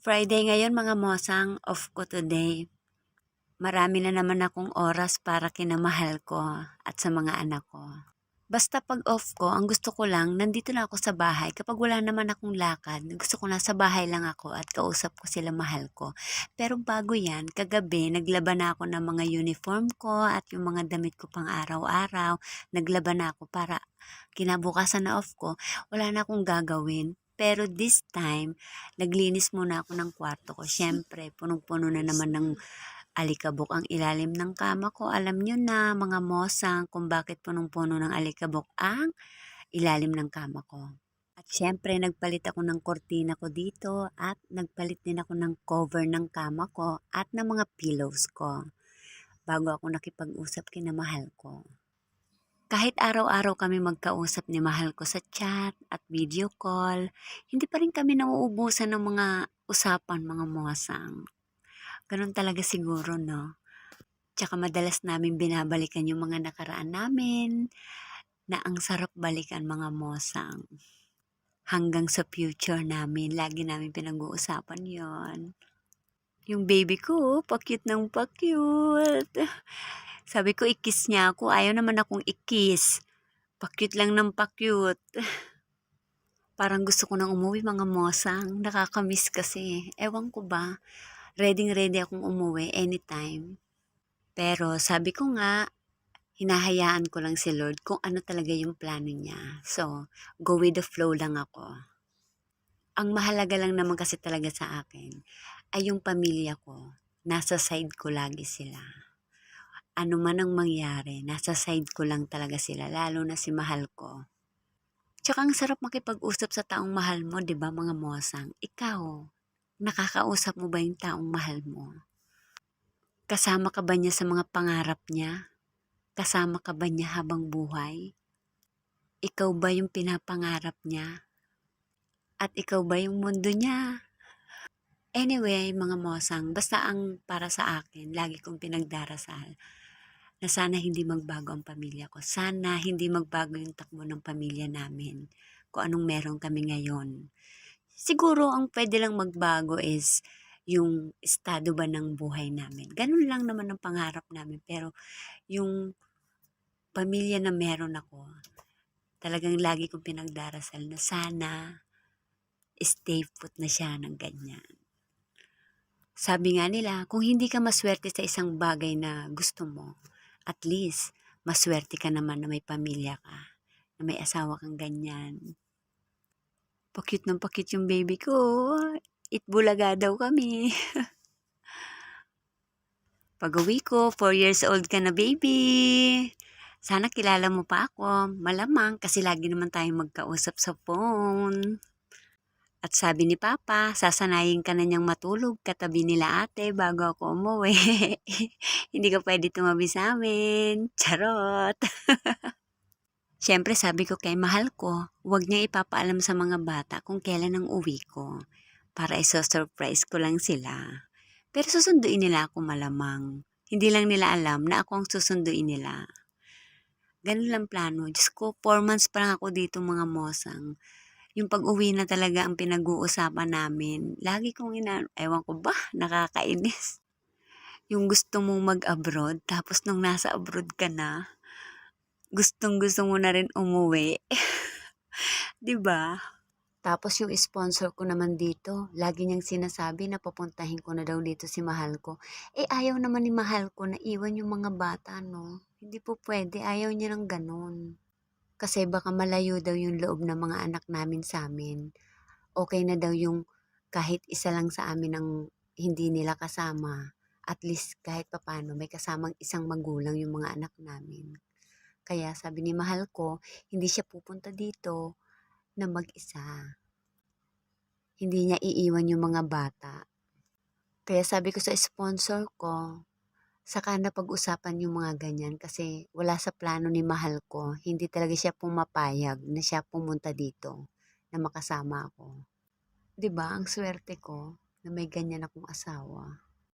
Friday ngayon mga mosang, off ko today. Marami na naman akong oras para kinamahal ko at sa mga anak ko. Basta pag off ko, ang gusto ko lang, nandito na ako sa bahay. Kapag wala naman akong lakad, gusto ko nasa bahay lang ako at kausap ko sila mahal ko. Pero bago yan, kagabi, naglaba na ako ng mga uniform ko at yung mga damit ko pang araw-araw. Naglaba na ako para kinabukasan na off ko, wala na akong gagawin. Pero this time, naglinis muna ako ng kwarto ko. Siyempre, punong-puno na naman ng alikabok ang ilalim ng kama ko. Alam nyo na mga mosang kung bakit punong-puno ng alikabok ang ilalim ng kama ko. At syempre nagpalit ako ng kortina ko dito at nagpalit din ako ng cover ng kama ko at ng mga pillows ko bago ako nakipag-usap kina mahal ko. Kahit araw-araw kami magkausap ni mahal ko sa chat at video call, hindi pa rin kami nauubusan ng mga usapan mga mosang. Ganun talaga siguro, no? Tsaka madalas namin binabalikan yung mga nakaraan namin na ang sarap balikan mga mosang. Hanggang sa future namin, lagi namin pinag-uusapan yon. Yung baby ko, pa-cute ng pa-cute. Sabi ko, i-kiss niya ako. Ayaw naman akong i-kiss. Pa-cute lang ng pa-cute. Parang gusto ko nang umuwi mga mosang. Nakakamiss kasi. Ewan ko ba, ready akong umuwi anytime. Pero sabi ko nga, hinahayaan ko lang si Lord kung ano talaga yung plano niya. So, go with the flow lang ako. Ang mahalaga lang naman kasi talaga sa akin ay yung pamilya ko. Nasa side ko lagi sila. Ano man ang mangyari, nasa side ko lang talaga sila, lalo na si mahal ko. Tsaka ang sarap makipag-usap sa taong mahal mo, di ba mga mosang? Ikaw, nakakausap mo ba yung taong mahal mo? Kasama ka ba niya sa mga pangarap niya? Kasama ka ba niya habang buhay? Ikaw ba yung pinapangarap niya? At ikaw ba yung mundo niya? Anyway, mga mosang, basta ang para sa akin, lagi kong pinagdarasal na sana hindi magbago ang pamilya ko. Sana hindi magbago yung takbo ng pamilya namin kung anong meron kami ngayon. Siguro ang pwede lang magbago is yung estado ba ng buhay namin. Ganun lang naman ang pangarap namin. Pero yung pamilya na meron ako, talagang lagi kong pinagdarasal na sana stay put na siya ng ganyan. Sabi nga nila, kung hindi ka maswerte sa isang bagay na gusto mo, at least maswerte ka naman na may pamilya ka, na may asawa kang ganyan. Pa-cute ng pa-cute yung baby ko. Itbulaga daw kami. Pag-uwi ko, 4 years old ka na baby. Sana kilala mo pa ako. Malamang kasi lagi naman tayong magkausap sa phone. At sabi ni Papa, sasanayin ka na niyang matulog katabi nila ate bago ako umuwi. Hindi ka pwede tumabi sa amin. Charot! Siyempre sabi ko kay mahal ko, huwag niya ipapaalam sa mga bata kung kailan ang uwi ko. Para iso-surprise ko lang sila. Pero susunduin nila ako malamang. Hindi lang nila alam na ako ang susunduin nila. Ganun lang plano. Diyos ko, 4 months pa lang ako dito mga mosang. Yung pag-uwi na talaga ang pinag-uusapan namin. Lagi kong ewan ko ba, nakakainis. Yung gusto mong mag-abroad, tapos nung nasa abroad ka na, gustong-gusto mo na rin umuwi. 'Di ba? Tapos yung sponsor ko naman dito, lagi niyang sinasabi na papuntahin ko na daw dito si mahal ko. Ayaw naman ni mahal ko na iwan yung mga bata, no? Hindi po pwede, ayaw niya ng ganun. Kasi baka malayo daw yung loob ng mga anak namin sa amin. Okay na daw yung kahit isa lang sa amin ang hindi nila kasama. At least kahit papano may kasamang isang magulang yung mga anak namin. Kaya sabi ni mahal ko, hindi siya pupunta dito na mag-isa. Hindi niya iiwan yung mga bata. Kaya sabi ko sa sponsor ko, saka na pag-usapan yung mga ganyan kasi wala sa plano ni mahal ko. Hindi talaga siya pumapayag na siya pumunta dito na makasama ako. 'Di ba? Ang swerte ko na may ganyan akong asawa.